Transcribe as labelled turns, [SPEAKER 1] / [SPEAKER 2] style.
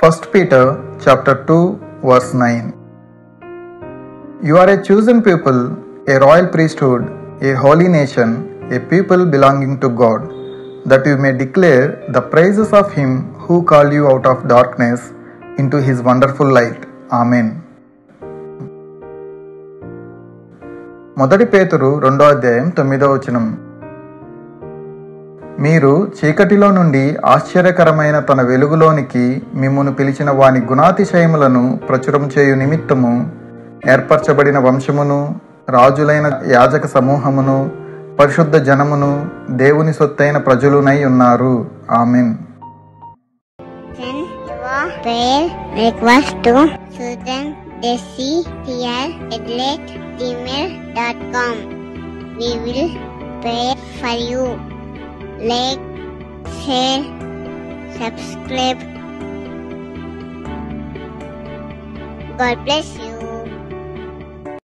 [SPEAKER 1] 1 Peter chapter 2 verse 9. You are a chosen people, a royal priesthood, a holy nation, a people belonging to God, that you may declare the praises of Him who called you out of darkness into His wonderful light. Amen. మొదటి పేతురు 2వ అధ్యాయం 9వ వచనం. మీరు చీకటిలో నుండి ఆశ్చర్యకరమైన తన వెలుగులోనికి మిమ్మును పిలిచిన వాని గుణాతిశయములను ప్రచురం చేయు నిమిత్తము ఏర్పరచబడిన వంశమును, రాజులైన యాజక సమూహమును, పరిశుద్ధ జనమును, దేవుని సొత్తైన ప్రజలునై ఉన్నారు. Amen.
[SPEAKER 2] We will pray for you. Like, share, subscribe. God bless you.